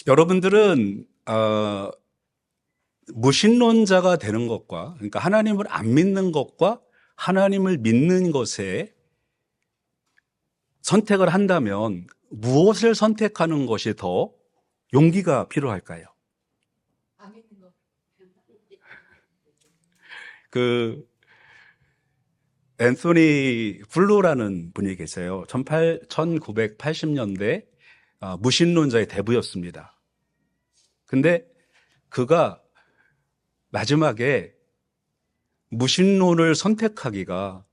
여러분들은 무신론자가 되는 것과, 그러니까 하나님을 안 믿는 것과 하나님을 믿는 것에 선택을 한다면 무엇을 선택하는 것이 더 용기가 필요할까요? 그 앤소니 플루라는 분이 계세요. 1980년대 무신론자의 대부였습니다. 근데 그가 마지막에 무신론을 선택하기가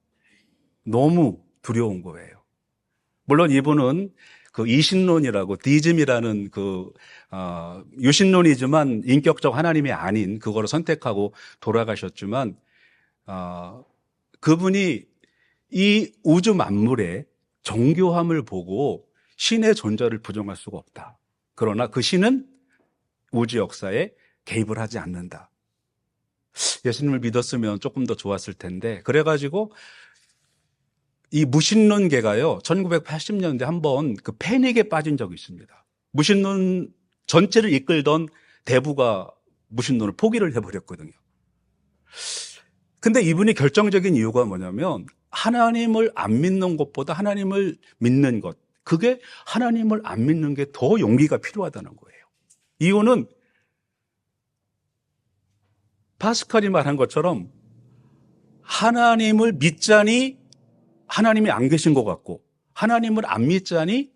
너무 두려운 거예요. 물론 이분은 그 이신론이라고 디즘이라는 유신론이지만 인격적 하나님이 아닌 그거를 선택하고 돌아가셨지만 그분이 이 우주 만물의 정교함을 보고 신의 존재를 부정할 수가 없다. 그러나 그 신은 우주 역사에 개입을 하지 않는다. 예수님을 믿었으면 조금 더 좋았을 텐데, 그래가지고 이 무신론계가요 1980년대 한번 그 패닉에 빠진 적이 있습니다. 무신론 전체를 이끌던 대부가 무신론을 포기를 해버렸거든요. 근데 이분이 결정적인 이유가 뭐냐면 하나님을 안 믿는 것보다 하나님을 믿는 것, 그게 하나님을 안 믿는 게 더 용기가 필요하다는 거예요. 이유는 파스칼이 말한 것처럼 하나님을 믿자니 하나님이 안 계신 것 같고, 하나님을 안 믿자니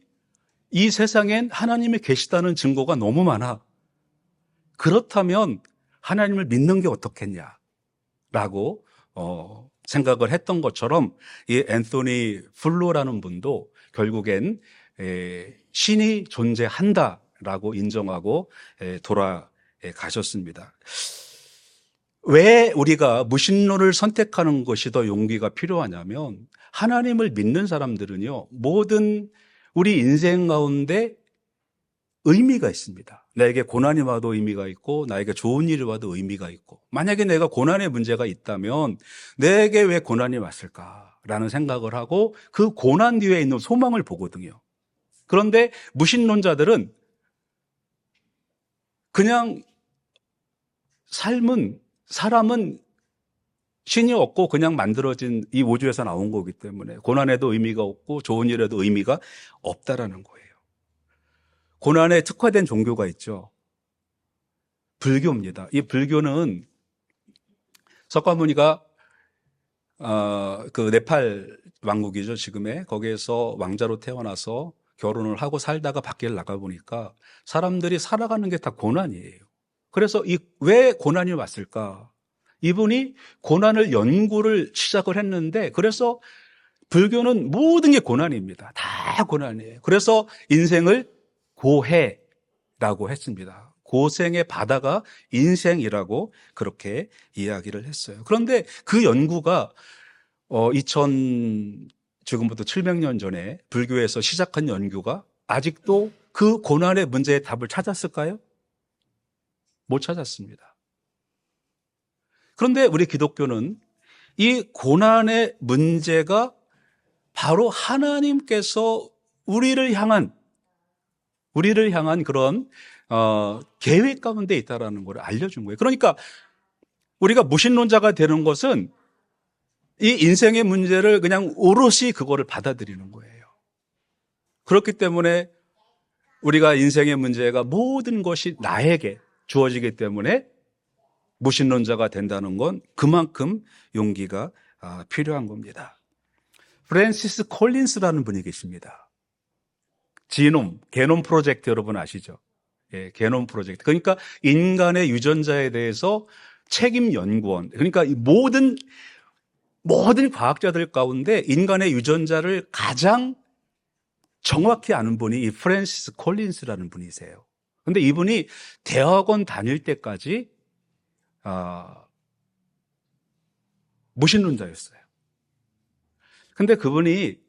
이 세상엔 하나님이 계시다는 증거가 너무 많아. 그렇다면 하나님을 믿는 게 어떻겠냐라고 생각을 했던 것처럼 이 앤소니 플루라는 분도 결국엔 신이 존재한다라고 인정하고 돌아가셨습니다. 왜 우리가 무신론을 선택하는 것이 더 용기가 필요하냐면 하나님을 믿는 사람들은요, 모든 우리 인생 가운데 의미가 있습니다. 나에게 고난이 와도 의미가 있고 나에게 좋은 일이 와도 의미가 있고, 만약에 내가 고난의 문제가 있다면 내게 왜 고난이 왔을까라는 생각을 하고 그 고난 뒤에 있는 소망을 보거든요. 그런데 무신론자들은 그냥 사람은 신이 없고 그냥 만들어진 이 우주에서 나온 거기 때문에 고난에도 의미가 없고 좋은 일에도 의미가 없다라는 거예요. 고난에 특화된 종교가 있죠. 불교입니다. 이 불교는 석가모니가 그 네팔 왕국이죠, 지금의. 거기에서 왕자로 태어나서 결혼을 하고 살다가 밖에 나가 보니까 사람들이 살아가는 게 다 고난이에요. 그래서 왜 고난이 왔을까? 이분이 고난을 연구를 시작을 했는데, 그래서 불교는 모든 게 고난입니다. 다 고난이에요. 그래서 인생을 고해라고 했습니다. 고생의 바다가 인생이라고 그렇게 이야기를 했어요. 그런데 그 연구가 지금부터 700년 전에 불교에서 시작한 연구가 아직도 그 고난의 문제의 답을 찾았을까요? 못 찾았습니다. 그런데 우리 기독교는 이 고난의 문제가 바로 하나님께서 우리를 향한 그런 계획 가운데 있다라는 걸 알려준 거예요. 그러니까 우리가 무신론자가 되는 것은 이 인생의 문제를 그냥 오롯이 그거를 받아들이는 거예요. 그렇기 때문에 우리가 인생의 문제가 모든 것이 나에게 주어지기 때문에 무신론자가 된다는 건 그만큼 용기가 필요한 겁니다. 프랜시스 콜린스라는 분이 계십니다. 게놈 프로젝트 여러분 아시죠? 예, 게놈 프로젝트. 그러니까 인간의 유전자에 대해서 책임 연구원. 그러니까 모든 과학자들 가운데 인간의 유전자를 가장 정확히 아는 분이 이 프랜시스 콜린스라는 분이세요. 그런데 이분이 대학원 다닐 때까지 무신론자였어요. 근데 그분이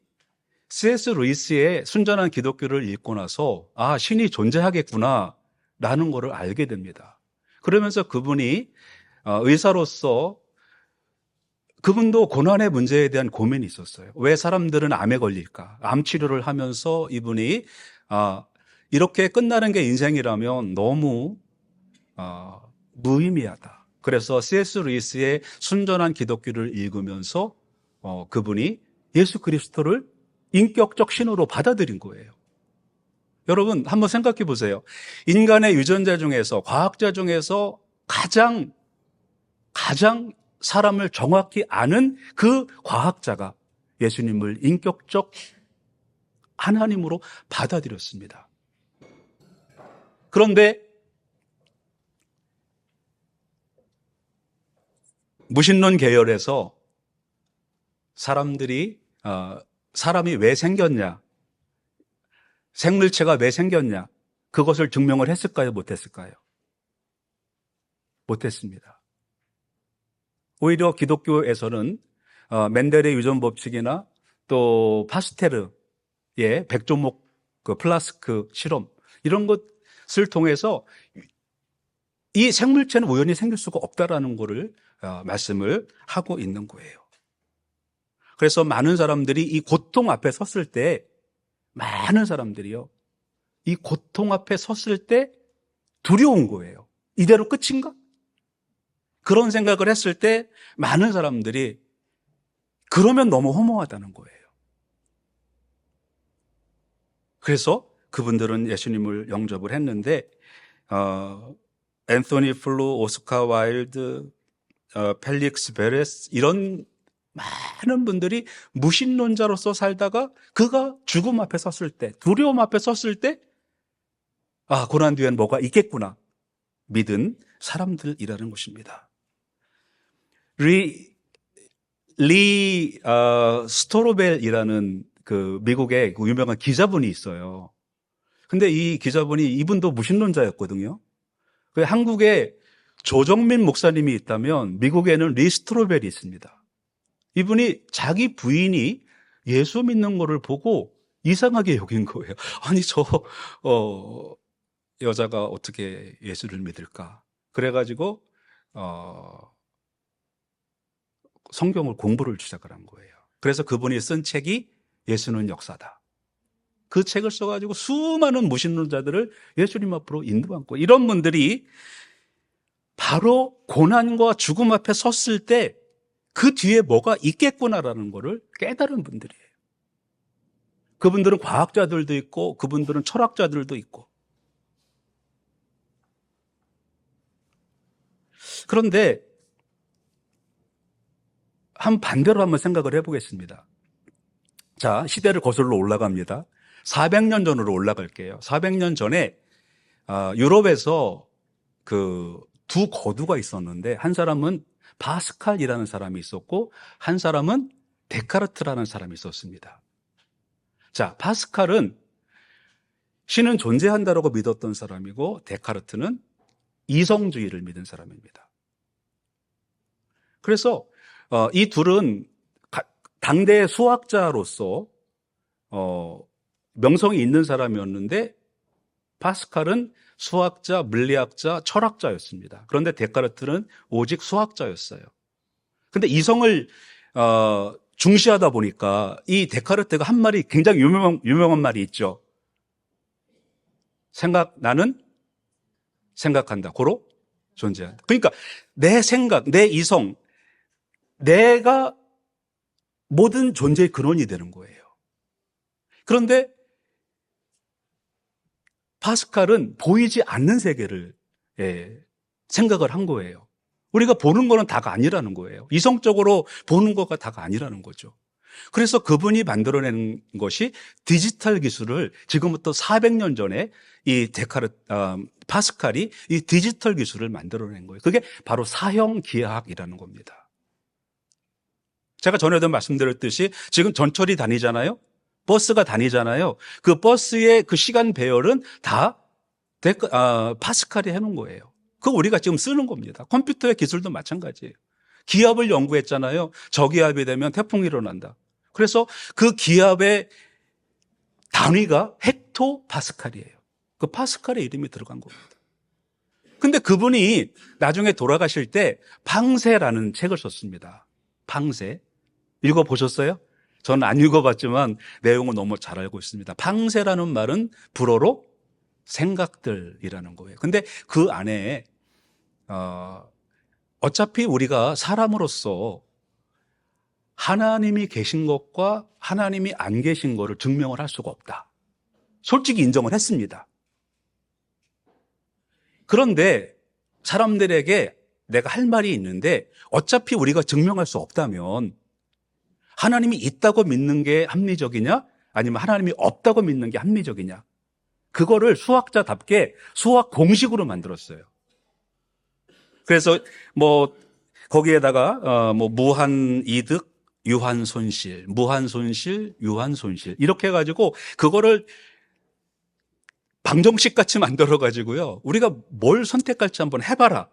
C.S. 루이스의 순전한 기독교를 읽고 나서 신이 존재하겠구나 라는 것을 알게 됩니다. 그러면서 그분이 의사로서 그분도 고난의 문제에 대한 고민이 있었어요. 왜 사람들은 암에 걸릴까? 암 치료를 하면서 이분이 이렇게 끝나는 게 인생이라면 너무 무의미하다. 그래서 C.S. 루이스의 순전한 기독교를 읽으면서 그분이 예수 그리스도를 인격적 신으로 받아들인 거예요. 여러분 한번 생각해 보세요. 인간의 유전자 중에서, 과학자 중에서 가장 사람을 정확히 아는 그 과학자가 예수님을 인격적 하나님으로 받아들였습니다. 그런데 무신론 계열에서 사람이 왜 생겼냐, 생물체가 왜 생겼냐, 그것을 증명을 했을까요? 못했을까요? 못했습니다. 오히려 기독교에서는 멘델의 유전 법칙이나 또 파스테르의 백조목 플라스크 실험, 이런 것을 통해서 이 생물체는 우연히 생길 수가 없다라는 것을 말씀을 하고 있는 거예요. 그래서 많은 사람들이 이 고통 앞에 섰을 때, 많은 사람들이요, 이 고통 앞에 섰을 때 두려운 거예요. 이대로 끝인가? 그런 생각을 했을 때 많은 사람들이 그러면 너무 허무하다는 거예요. 그래서 그분들은 예수님을 영접을 했는데 앤소니 플루, 오스카 와일드, 펠릭스 베레스, 이런 많은 분들이 무신론자로서 살다가 그가 죽음 앞에 섰을 때, 두려움 앞에 섰을 때 고난 뒤엔 뭐가 있겠구나 믿은 사람들이라는 것입니다. 스토로벨이라는 그 미국의 그 유명한 기자분이 있어요. 근데 이 기자분이, 이분도 무신론자였거든요. 한국에 조정민 목사님이 있다면 미국에는 리 스토로벨이 있습니다. 이분이 자기 부인이 예수 믿는 거를 보고 이상하게 여긴 거예요. 아니 여자가 어떻게 예수를 믿을까? 그래가지고 성경을 공부를 시작을 한 거예요. 그래서 그분이 쓴 책이 예수는 역사다. 그 책을 써가지고 수많은 무신론자들을 예수님 앞으로 인도한 거예요. 이런 분들이 바로 고난과 죽음 앞에 섰을 때 그 뒤에 뭐가 있겠구나라는 것을 깨달은 분들이에요. 그분들은 과학자들도 있고, 그분들은 철학자들도 있고. 그런데 반대로 한번 생각을 해보겠습니다. 자, 시대를 거슬러 올라갑니다. 400년 전으로 올라갈게요. 400년 전에 유럽에서 그 두 거두가 있었는데, 한 사람은 파스칼이라는 사람이 있었고, 한 사람은 데카르트라는 사람이 있었습니다. 자, 파스칼은 신은 존재한다라고 믿었던 사람이고, 데카르트는 이성주의를 믿은 사람입니다. 그래서 이 둘은 당대의 수학자로서 명성이 있는 사람이었는데, 파스칼은 수학자, 물리학자, 철학자였습니다. 그런데 데카르트는 오직 수학자였어요. 그런데 이성을 중시하다 보니까 이 데카르트가 한 말이 굉장히 유명한 말이 있죠. 나는 생각한다. 고로 존재한다. 그러니까 내 생각, 내 이성, 내가 모든 존재의 근원이 되는 거예요. 그런데 파스칼은 보이지 않는 세계를 생각을 한 거예요. 우리가 보는 거는 다가 아니라는 거예요. 이성적으로 보는 거가 다가 아니라는 거죠. 그래서 그분이 만들어낸 것이 디지털 기술을, 지금부터 400년 전에 파스칼이 이 디지털 기술을 만들어낸 거예요. 그게 바로 사형기하학이라는 겁니다. 제가 전에도 말씀드렸듯이 지금 전철이 다니잖아요. 버스가 다니잖아요. 그 버스의 그 시간 배열은 다 파스칼이 해놓은 거예요. 그거 우리가 지금 쓰는 겁니다. 컴퓨터의 기술도 마찬가지예요. 기압을 연구했잖아요. 저기압이 되면 태풍이 일어난다. 그래서 그 기압의 단위가 헥토 파스칼이에요. 그 파스칼의 이름이 들어간 겁니다. 근데 그분이 나중에 돌아가실 때 방세라는 책을 썼습니다. 방세. 읽어보셨어요? 저는 안 읽어봤지만 내용은 너무 잘 알고 있습니다. 방세라는 말은 불어로 생각들이라는 거예요. 근데 그 안에 어차피 우리가 사람으로서 하나님이 계신 것과 하나님이 안 계신 것을 증명을 할 수가 없다. 솔직히 인정을 했습니다. 그런데 사람들에게 내가 할 말이 있는데 어차피 우리가 증명할 수 없다면 하나님이 있다고 믿는 게 합리적이냐? 아니면 하나님이 없다고 믿는 게 합리적이냐? 그거를 수학자답게 수학 공식으로 만들었어요. 그래서 거기에다가 무한 이득, 유한 손실, 무한 손실, 유한 손실 이렇게 해가지고 그거를 방정식 같이 만들어가지고요. 우리가 뭘 선택할지 한번 해봐라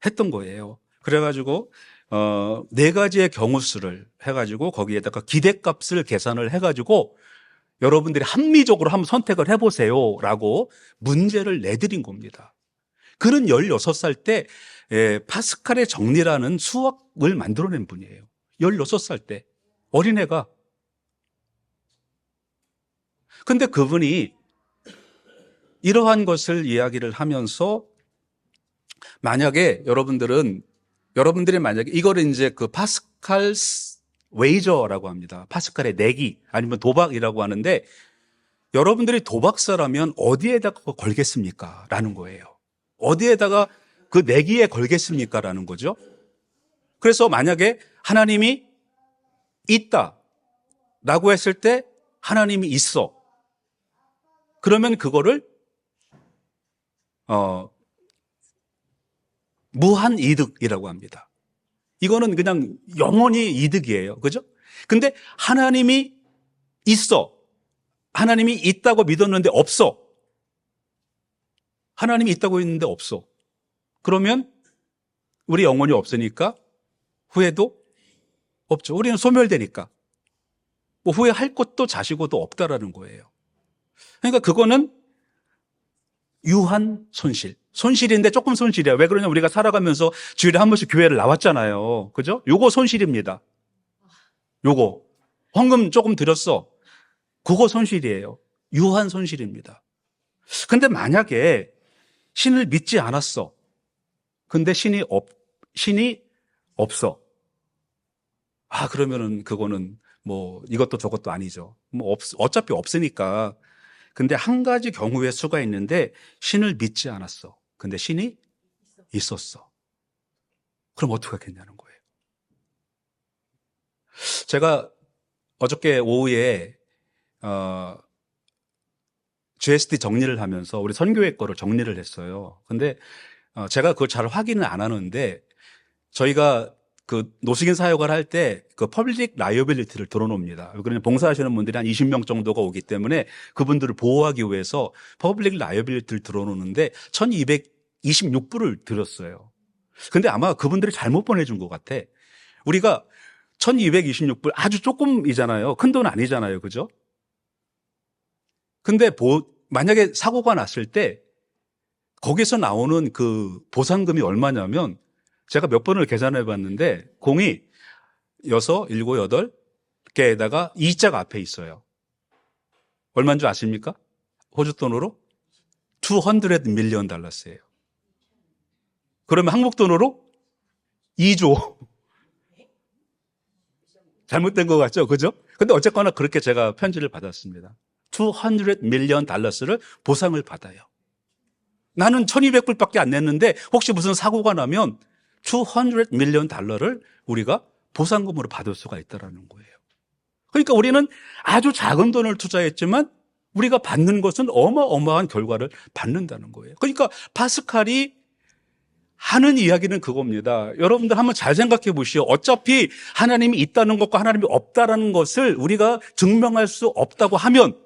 했던 거예요. 그래가지고 4가지의 경우수를 해가지고 거기에다가 기대값을 계산을 해가지고 여러분들이 합리적으로 한번 선택을 해보세요 라고 문제를 내드린 겁니다. 그는 16살 때 파스칼의 정리라는 수학을 만들어낸 분이에요. 16살 때 어린애가. 근데 그분이 이러한 것을 이야기를 하면서 만약에 여러분들이 만약에 이거를 이제 그 파스칼 웨이저라고 합니다. 파스칼의 내기 아니면 도박이라고 하는데 여러분들이 도박사라면 어디에다가 걸겠습니까? 라는 거예요. 어디에다가 그 내기에 걸겠습니까? 라는 거죠. 그래서 만약에 하나님이 있다 라고 했을 때 하나님이 있어. 그러면 그거를 무한 이득이라고 합니다. 이거는 그냥 영원히 이득이에요. 그죠? 근데 하나님이 있어. 하나님이 있다고 믿었는데 없어. 하나님이 있다고 했는데 없어. 그러면 우리 영혼이 없으니까 후회도 없죠. 우리는 소멸되니까. 후회할 것도 자시고도 없다라는 거예요. 그러니까 그거는 유한 손실. 손실인데 조금 손실이야. 왜 그러냐? 우리가 살아가면서 주일에 한 번씩 교회를 나왔잖아요. 그죠? 요거 손실입니다. 요거. 헌금 조금 드렸어. 그거 손실이에요. 유한 손실입니다. 근데 만약에 신을 믿지 않았어. 근데 신이 없어. 그러면은 그거는 이것도 저것도 아니죠. 어차피 없으니까. 근데 한 가지 경우의 수가 있는데 신을 믿지 않았어. 근데 신이 있었어. 그럼 어떻게 하겠냐는 거예요. 제가 어저께 오후에 GST 정리를 하면서 우리 선교회 거를 정리를 했어요. 근데 제가 그걸 잘 확인을 안 하는데 저희가 그 노숙인 사역을 할 때 그 퍼블릭 라이어빌리티를 들어놓습니다. 그러면 봉사하시는 분들이 한 20명 정도가 오기 때문에 그분들을 보호하기 위해서 퍼블릭 라이어빌리티를 들어놓는데 1226불을 들었어요. 근데 아마 그분들이 잘못 보내준 것 같아. 우리가 1226불 아주 조금이잖아요. 큰 돈 아니잖아요. 그죠? 근데 만약에 사고가 났을 때 거기서 나오는 그 보상금이 얼마냐면 제가 몇 번을 계산해 봤는데 0이 6, 7, 8개에다가 2자가 앞에 있어요. 얼마인 줄 아십니까? 호주 돈으로 200 밀리언 달러스예요. 그러면 한국 돈으로 2조. 잘못된 것 같죠? 그죠? 근데 어쨌거나 그렇게 제가 편지를 받았습니다. 200 밀리언 달러스를 보상을 받아요. 나는 1200불밖에 안 냈는데 혹시 무슨 사고가 나면 200 밀리언 달러를 우리가 보상금으로 받을 수가 있다는 거예요. 그러니까 우리는 아주 작은 돈을 투자했지만 우리가 받는 것은 어마어마한 결과를 받는다는 거예요. 그러니까 파스칼이 하는 이야기는 그겁니다. 여러분들 한번 잘 생각해 보시오. 어차피 하나님이 있다는 것과 하나님이 없다는 것을 우리가 증명할 수 없다고 하면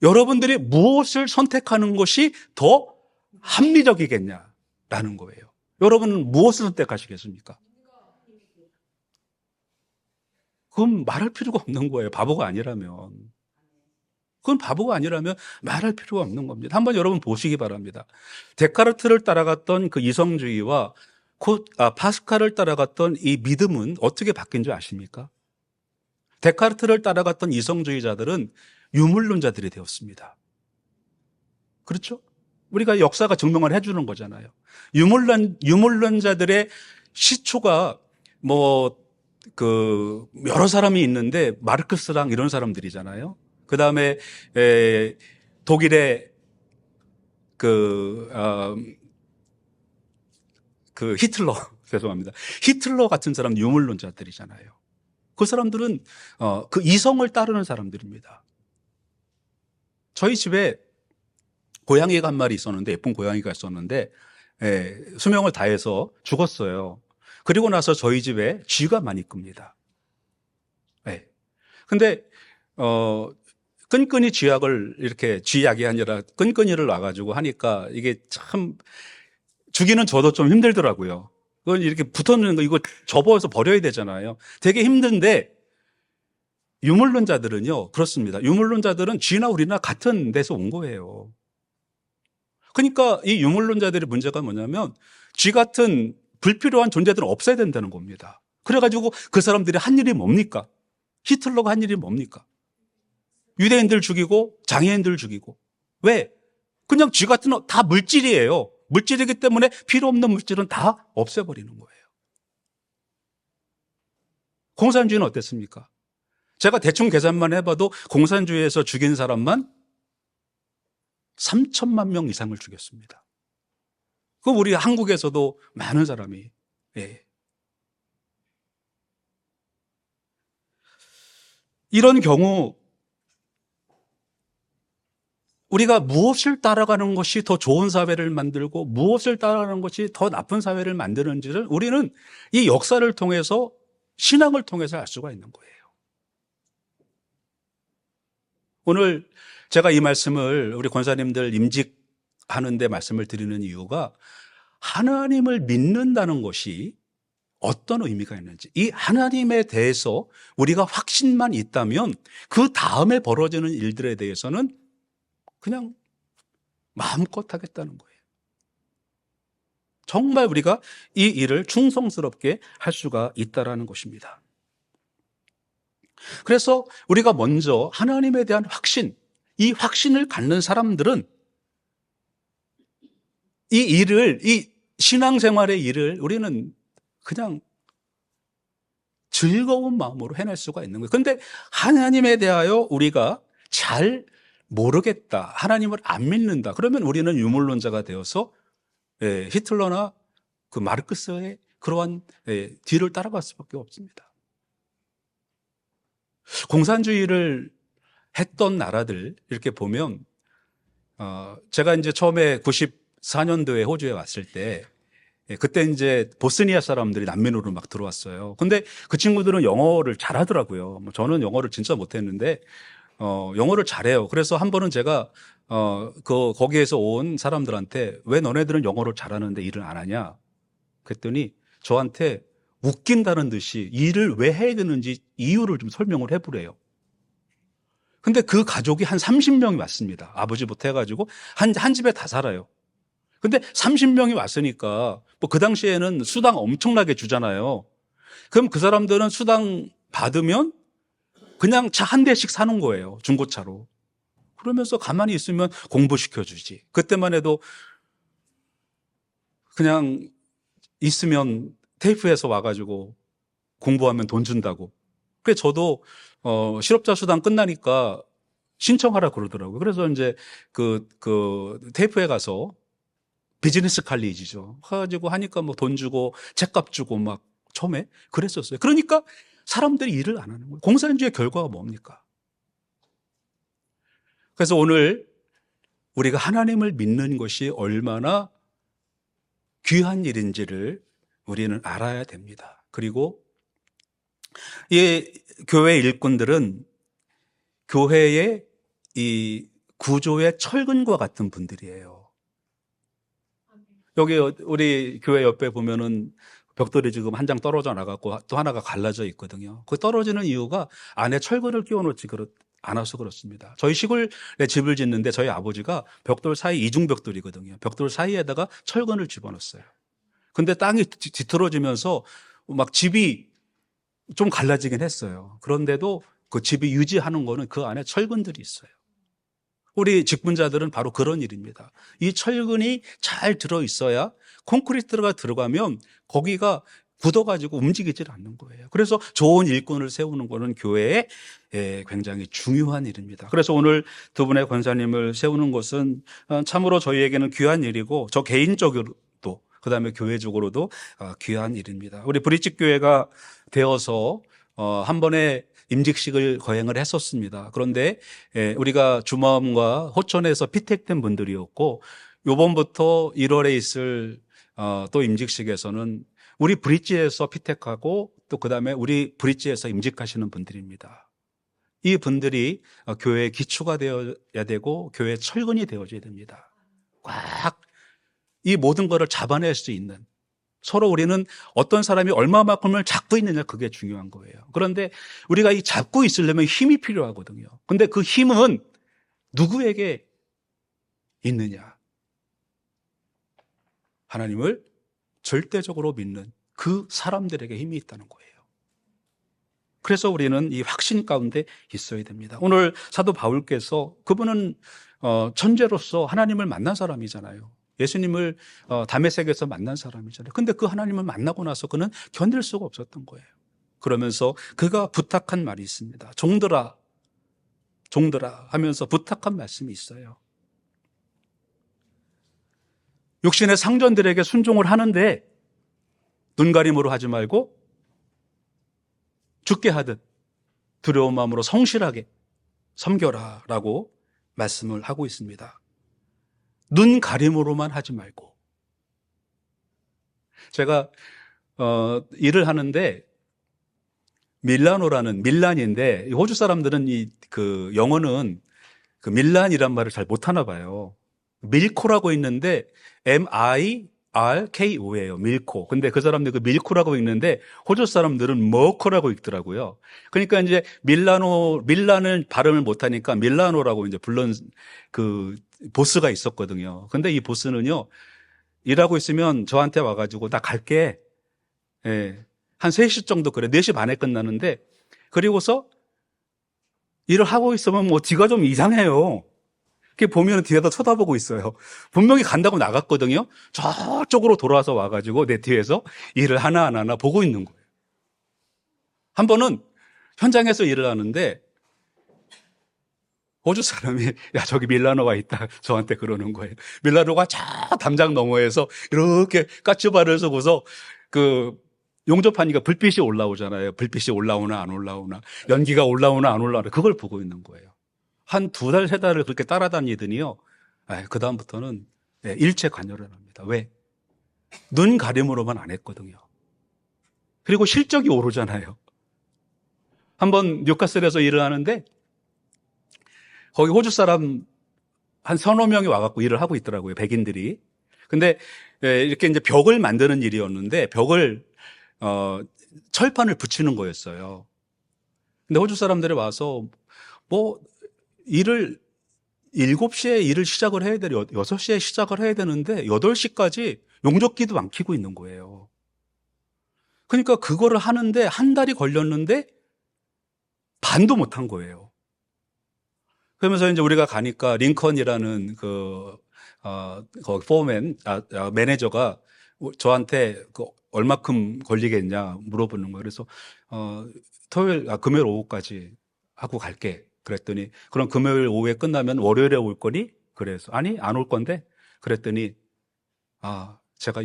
여러분들이 무엇을 선택하는 것이 더 합리적이겠냐라는 거예요. 여러분은 무엇을 선택하시겠습니까? 그건 말할 필요가 없는 거예요. 바보가 아니라면. 그건 바보가 아니라면 말할 필요가 없는 겁니다. 한번 여러분 보시기 바랍니다. 데카르트를 따라갔던 그 이성주의와 파스칼을 따라갔던 이 믿음은 어떻게 바뀐 줄 아십니까? 데카르트를 따라갔던 이성주의자들은 유물론자들이 되었습니다. 그렇죠? 우리가 역사가 증명을 해주는 거잖아요. 유물론자들의 시초가 여러 사람이 있는데 마르크스랑 이런 사람들이잖아요. 그 다음에 독일의 히틀러, 죄송합니다. 히틀러 같은 사람 유물론자들이잖아요. 그 사람들은 그 이성을 따르는 사람들입니다. 저희 집에 고양이가 한 마리 있었는데, 예쁜 고양이가 있었는데, 수명을 다해서 죽었어요. 그리고 나서 저희 집에 쥐가 많이 끕니다. 근데 끈끈이 쥐약을 이렇게 쥐약이 아니라 끈끈이를 놔가지고 하니까 이게 참 죽이는 저도 좀 힘들더라고요. 그걸 이렇게 붙어있는 거 이거 접어서 버려야 되잖아요. 되게 힘든데 유물론자들은요 그렇습니다. 유물론자들은 쥐나 우리나 같은 데서 온 거예요. 그러니까 이 유물론자들의 문제가 뭐냐면 쥐 같은 불필요한 존재들은 없애야 된다는 겁니다. 그래가지고 그 사람들이 한 일이 뭡니까? 히틀러가 한 일이 뭡니까? 유대인들 죽이고 장애인들 죽이고. 왜? 그냥 쥐 같은 다 물질이에요. 물질이기 때문에 필요 없는 물질은 다 없애버리는 거예요. 공산주의는 어땠습니까? 제가 대충 계산만 해봐도 공산주의에서 죽인 사람만 3천만 명 이상을 죽였습니다. 그 우리 한국에서도 많은 사람이. 이런 경우 우리가 무엇을 따라가는 것이 더 좋은 사회를 만들고 무엇을 따라가는 것이 더 나쁜 사회를 만드는지를 우리는 이 역사를 통해서 신앙을 통해서 알 수가 있는 거예요. 오늘 제가 이 말씀을 우리 권사님들 임직하는 데 말씀을 드리는 이유가 하나님을 믿는다는 것이 어떤 의미가 있는지, 이 하나님에 대해서 우리가 확신만 있다면 그 다음에 벌어지는 일들에 대해서는 그냥 마음껏 하겠다는 거예요. 정말 우리가 이 일을 충성스럽게 할 수가 있다는 것입니다. 그래서 우리가 먼저 하나님에 대한 확신, 이 확신을 갖는 사람들은 이 신앙생활의 일을 우리는 그냥 즐거운 마음으로 해낼 수가 있는 거예요. 그런데 하나님에 대하여 우리가 잘 모르겠다, 하나님을 안 믿는다, 그러면 우리는 유물론자가 되어서 히틀러나 그 마르크스의 그러한 뒤를 따라갈 수밖에 없습니다. 공산주의를 했던 나라들 이렇게 보면 제가 이제 처음에 94년도에 호주에 왔을 때 그때 이제 보스니아 사람들이 난민으로 막 들어왔어요. 근데 그 친구들은 영어를 잘하더라고요. 저는 영어를 진짜 못했는데 영어를 잘해요. 그래서 한 번은 제가 거기에서 온 사람들한테 왜 너네들은 영어를 잘하는데 일을 안 하냐? 그랬더니 저한테 웃긴다는 듯이 일을 왜 해야 되는지 이유를 좀 설명을 해보래요. 근데 그 가족이 한 30명이 왔습니다. 아버지부터 해가지고 한 집에 다 살아요. 근데 30명이 왔으니까 뭐 그 당시에는 수당 엄청나게 주잖아요. 그럼 그 사람들은 수당 받으면 그냥 차 한 대씩 사는 거예요. 중고차로. 그러면서 가만히 있으면 공부시켜주지. 그때만 해도 그냥 있으면 테이프에서 와가지고 공부하면 돈 준다고. 그래서 저도 실업자 수당 끝나니까 신청하라 그러더라고요. 그래서 이제 그 테이프에 가서 비즈니스 칼리지죠. 가지고 하니까 뭐 돈 주고 책값 주고 막 처음에 그랬었어요. 그러니까 사람들이 일을 안 하는 거예요. 공산주의의 결과가 뭡니까? 그래서 오늘 우리가 하나님을 믿는 것이 얼마나 귀한 일인지를 우리는 알아야 됩니다. 그리고 이 교회 일꾼들은 교회의 이 구조의 철근과 같은 분들이에요. 여기 우리 교회 옆에 보면은 벽돌이 지금 한 장 떨어져 나갔고 또 하나가 갈라져 있거든요. 그 떨어지는 이유가 안에 철근을 끼워놓지 않아서 그렇습니다. 저희 시골에 집을 짓는데 저희 아버지가 벽돌 사이 이중벽돌이거든요. 벽돌 사이에다가 철근을 집어넣었어요. 근데 땅이 뒤틀어지면서 막 집이 좀 갈라지긴 했어요. 그런데도 그 집이 유지하는 거는 그 안에 철근들이 있어요. 우리 직분자들은 바로 그런 일입니다. 이 철근이 잘 들어있어야 콘크리트가 들어가면 거기가 굳어가지고 움직이질 않는 거예요. 그래서 좋은 일꾼을 세우는 거는 교회에 굉장히 중요한 일입니다. 그래서 오늘 두 분의 권사님을 세우는 것은 참으로 저희에게는 귀한 일이고 저 개인적으로도 그다음에 교회적으로도 귀한 일입니다. 우리 브릿지 교회가 되어서 한 번에 임직식을 거행을 했었습니다. 그런데 우리가 주마음과 호천에서 피택된 분들이었고 요번부터 1월에 있을 또 임직식에서는 우리 브릿지에서 피택하고 또 그다음에 우리 브릿지에서 임직하시는 분들입니다. 이 분들이 교회의 기초가 되어야 되고 교회의 철근이 되어져야 됩니다. 꽉 이 모든 것을 잡아낼 수 있는, 서로 우리는 어떤 사람이 얼마만큼을 잡고 있느냐, 그게 중요한 거예요. 그런데 우리가 이 잡고 있으려면 힘이 필요하거든요. 근데 그 힘은 누구에게 있느냐? 하나님을 절대적으로 믿는 그 사람들에게 힘이 있다는 거예요. 그래서 우리는 이 확신 가운데 있어야 됩니다. 오늘 사도 바울께서 그분은 천재로서 하나님을 만난 사람이잖아요. 예수님을 다메섹에서 만난 사람이잖아요. 근데 그 하나님을 만나고 나서 그는 견딜 수가 없었던 거예요. 그러면서 그가 부탁한 말이 있습니다. 종들아, 종들아 하면서 부탁한 말씀이 있어요. 육신의 상전들에게 순종을 하는데 눈가림으로 하지 말고 죽게 하듯 두려운 마음으로 성실하게 섬겨라 라고 말씀을 하고 있습니다. 눈 가림으로만 하지 말고. 제가 일을 하는데 밀란인데 호주 사람들은 그 영어는 그 밀란이란 말을 잘 못하나 봐요. 밀코라고 있는데 MIRKO예요. 밀코. 근데 그 사람들 그 밀코라고 읽는데 호주 사람들은 머코라고 읽더라고요. 그러니까 이제 밀란을 발음을 못하니까 밀라노라고 이제 불른 그 보스가 있었거든요. 근데 이 보스는요, 일하고 있으면 저한테 와가지고 나 갈게. 예. 한 3시 정도 그래. 4시 반에 끝나는데, 그리고서 일을 하고 있으면 뭐 뒤가 좀 이상해요. 이렇게 보면 뒤에다 쳐다보고 있어요. 분명히 간다고 나갔거든요. 저쪽으로 돌아와서 와가지고 내 뒤에서 일을 하나하나 보고 있는 거예요. 한 번은 현장에서 일을 하는데 호주 사람이 야 저기 밀라노가 있다 저한테 그러는 거예요. 밀라노가 저 담장 너머에서 이렇게 까치발을 서고서 그 용접하니까 불빛이 올라오잖아요. 불빛이 올라오나 안 올라오나, 연기가 올라오나 안 올라오나, 그걸 보고 있는 거예요. 한 2달, 3달을 그렇게 따라다니더니요, 그 다음부터는 일체 관여를 합니다. 왜? 눈 가림으로만 안 했거든요. 그리고 실적이 오르잖아요. 한번 뉴카슬에서 일을 하는데 거기 호주 사람 한 3~4명이 와갖고 일을 하고 있더라고요. 백인들이. 근데 이렇게 이제 벽을 만드는 일이었는데 벽을 철판을 붙이는 거였어요. 근데 호주 사람들이 와서 뭐 일을 7시에 일을 시작을 해야 되려 6시에 시작을 해야 되는데 8시까지 용접기도 안 켜고 있는 거예요. 그러니까 그거를 하는데 한 달이 걸렸는데 반도 못 한 거예요. 그러면서 이제 우리가 가니까 링컨이라는 거기 포맨, 매니저가 저한테 얼마큼 걸리겠냐 물어보는 거예요. 그래서, 금요일 오후까지 하고 갈게. 그랬더니, 그럼 금요일 오후에 끝나면 월요일에 올 거니? 그래서, 아니, 안 올 건데? 그랬더니, 제가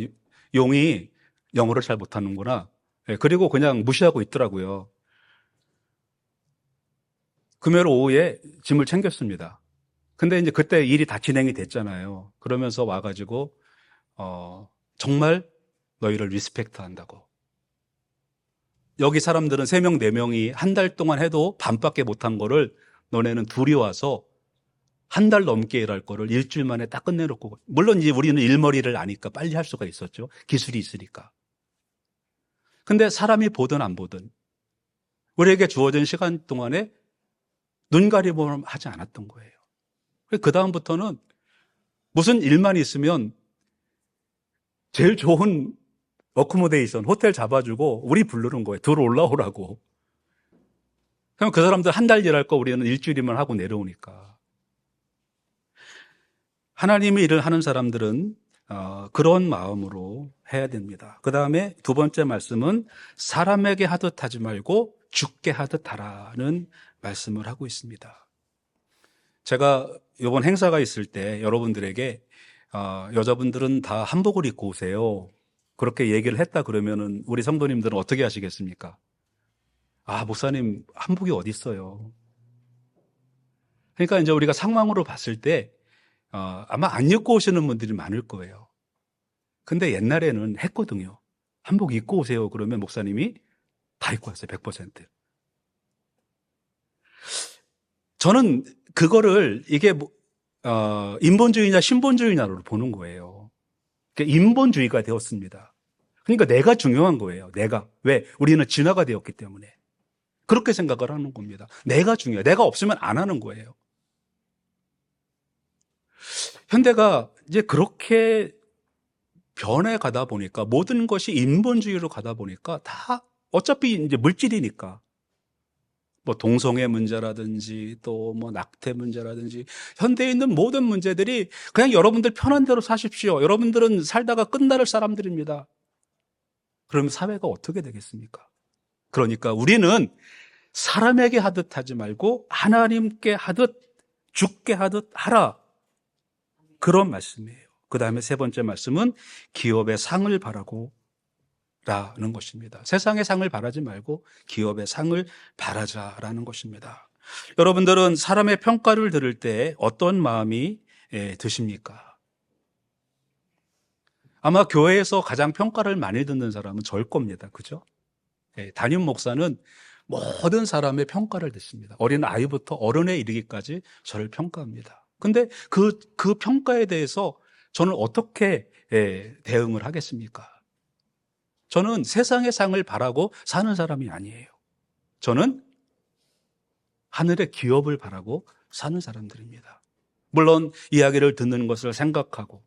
용이 영어를 잘 못하는구나. 그리고 그냥 무시하고 있더라고요. 금요일 오후에 짐을 챙겼습니다. 근데 이제 그때 일이 다 진행이 됐잖아요. 그러면서 와가지고, 정말 너희를 리스펙트 한다고. 여기 사람들은 3명, 4명이 한 달 동안 해도 반밖에 못한 거를 너네는 둘이 와서 한 달 넘게 일할 거를 일주일 만에 딱 끝내놓고, 물론 이제 우리는 일머리를 아니까 빨리 할 수가 있었죠. 기술이 있으니까. 근데 사람이 보든 안 보든 우리에게 주어진 시간 동안에 눈 가리고 하지 않았던 거예요. 그 다음부터는 무슨 일만 있으면 제일 좋은 어코모데이션, 호텔 잡아주고 우리 부르는 거예요. 들어 올라오라고. 그럼 그 사람들 한 달 일할 거 우리는 일주일이면 하고 내려오니까. 하나님의 일을 하는 사람들은 그런 마음으로 해야 됩니다. 그 다음에 두 번째 말씀은 사람에게 하듯 하지 말고 주께 하듯 하라는 말씀을 하고 있습니다. 제가 이번 행사가 있을 때 여러분들에게 여자분들은 다 한복을 입고 오세요, 그렇게 얘기를 했다 그러면은 우리 성도님들은 어떻게 하시겠습니까? 아, 목사님 한복이 어디 있어요? 그러니까 이제 우리가 상황으로 봤을 때 아마 안 입고 오시는 분들이 많을 거예요. 근데 옛날에는 했거든요. 한복 입고 오세요 그러면 목사님이 다 입고 왔어요. 100%. 저는 그거를 이게 인본주의냐 신본주의냐로 보는 거예요. 그러니까 인본주의가 되었습니다. 그러니까 내가 중요한 거예요. 내가. 왜? 우리는 진화가 되었기 때문에. 그렇게 생각을 하는 겁니다. 내가 중요해. 내가 없으면 안 하는 거예요. 현대가 이제 그렇게 변해가다 보니까 모든 것이 인본주의로 가다 보니까 다 어차피 이제 물질이니까 뭐 동성애 문제라든지 또 뭐 낙태 문제라든지 현대에 있는 모든 문제들이 그냥 여러분들 편한 대로 사십시오. 여러분들은 살다가 끝날 사람들입니다. 그러면 사회가 어떻게 되겠습니까? 그러니까 우리는 사람에게 하듯 하지 말고 하나님께 하듯 주께 하듯 하라, 그런 말씀이에요. 그 다음에 세 번째 말씀은 기업의 상을 바라고 라는 것입니다. 세상의 상을 바라지 말고 기업의 상을 바라자라는 것입니다. 여러분들은 사람의 평가를 들을 때 어떤 마음이 드십니까? 아마 교회에서 가장 평가를 많이 듣는 사람은 저일 겁니다. 그죠? 담임 목사는 모든 사람의 평가를 듣습니다. 어린 아이부터 어른에 이르기까지 저를 평가합니다. 근데 그 평가에 대해서 저는 어떻게 대응을 하겠습니까? 저는 세상의 상을 바라고 사는 사람이 아니에요. 저는 하늘의 기업을 바라고 사는 사람들입니다. 물론 이야기를 듣는 것을 생각하고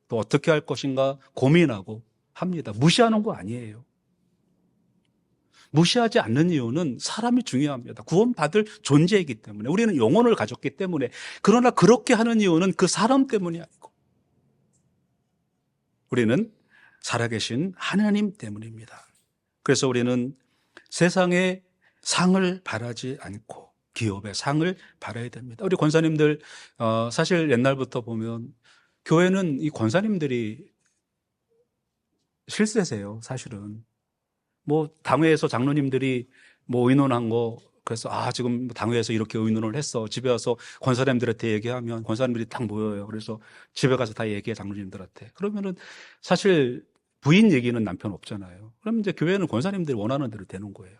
또 어떻게 할 것인가 고민하고 합니다. 무시하는 거 아니에요. 무시하지 않는 이유는 사람이 중요합니다. 구원받을 존재이기 때문에, 우리는 영혼을 가졌기 때문에. 그러나 그렇게 하는 이유는 그 사람 때문이 아니고 우리는 살아계신 하나님 때문입니다. 그래서 우리는 세상의 상을 바라지 않고 기업의 상을 바라야 됩니다. 우리 권사님들 사실 옛날부터 보면 교회는 이 권사님들이 실세세요. 사실은 뭐 당회에서 장로님들이 뭐 의논한 거, 그래서 지금 당회에서 이렇게 의논을 했어, 집에 와서 권사님들한테 얘기하면 권사님들이 딱 모여요. 그래서 집에 가서 다 얘기해, 장로님들한테. 그러면은 사실 부인 얘기는 남편 없잖아요. 그럼 이제 교회는 권사님들이 원하는 대로 되는 거예요.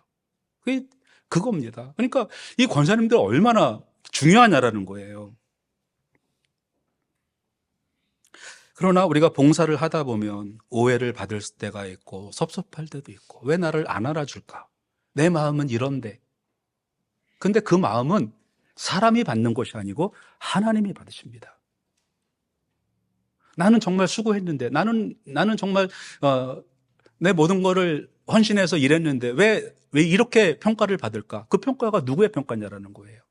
그게 그겁니다. 그러니까 이 권사님들 얼마나 중요하냐라는 거예요. 그러나 우리가 봉사를 하다 보면 오해를 받을 때가 있고 섭섭할 때도 있고, 왜 나를 안 알아줄까? 내 마음은 이런데. 근데 그 마음은 사람이 받는 것이 아니고 하나님이 받으십니다. 나는 정말 수고했는데, 나는 정말 내 모든 거를 헌신해서 일했는데 왜 이렇게 평가를 받을까? 그 평가가 누구의 평가냐라는 거예요.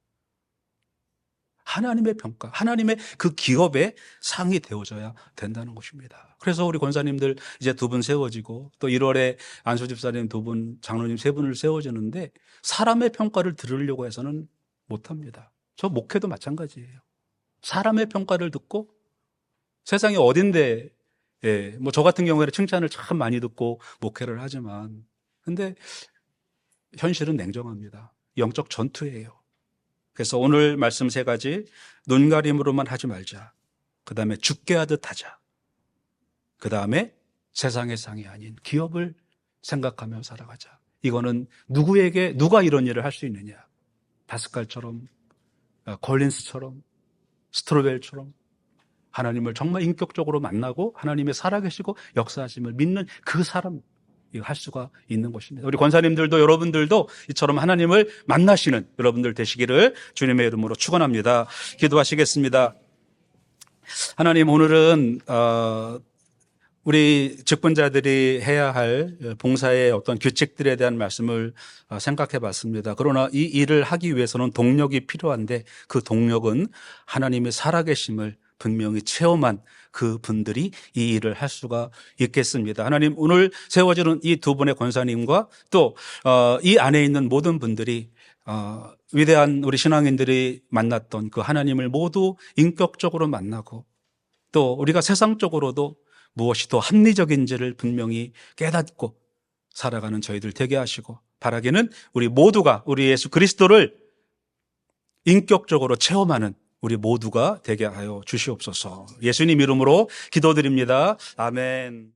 하나님의 평가, 하나님의 그 기업의 상이 되어져야 된다는 것입니다. 그래서 우리 권사님들 이제 2분 세워지고, 또 1월에 안수 집사님 2분, 장로님 3분을 세워지는데 사람의 평가를 들으려고 해서는 못합니다. 저 목회도 마찬가지예요. 사람의 평가를 듣고, 세상이 어딘데, 뭐 저 같은 경우에는 칭찬을 참 많이 듣고 목회를 하지만, 근데 현실은 냉정합니다. 영적 전투예요. 그래서 오늘 말씀 3가지, 눈가림으로만 하지 말자. 그 다음에 죽게 하듯 하자. 그 다음에 세상의 상이 아닌 기업을 생각하며 살아가자. 이거는 누가 이런 일을 할 수 있느냐? 파스칼처럼, 콜린스처럼, 스트로벨처럼 하나님을 정말 인격적으로 만나고 하나님의 살아계시고 역사하심을 믿는 그 사람, 이거 할 수가 있는 것입니다. 우리 권사님들도 여러분들도 이처럼 하나님을 만나시는 여러분들 되시기를 주님의 이름으로 축원합니다. 기도하시겠습니다. 하나님, 오늘은 우리 직분자들이 해야 할 봉사의 어떤 규칙들에 대한 말씀을 생각해 봤습니다. 그러나 이 일을 하기 위해서는 동력이 필요한데, 그 동력은 하나님의 살아계심을 분명히 체험한 그 분들이 이 일을 할 수가 있겠습니다. 하나님, 오늘 세워지는 이 두 분의 권사님과 또 이 안에 있는 모든 분들이 위대한 우리 신앙인들이 만났던 그 하나님을 모두 인격적으로 만나고, 또 우리가 세상적으로도 무엇이 더 합리적인지를 분명히 깨닫고 살아가는 저희들 되게 하시고, 바라기는 우리 모두가 우리 예수 그리스도를 인격적으로 체험하는 우리 모두가 되게 하여 주시옵소서. 예수님 이름으로 기도드립니다. 아멘.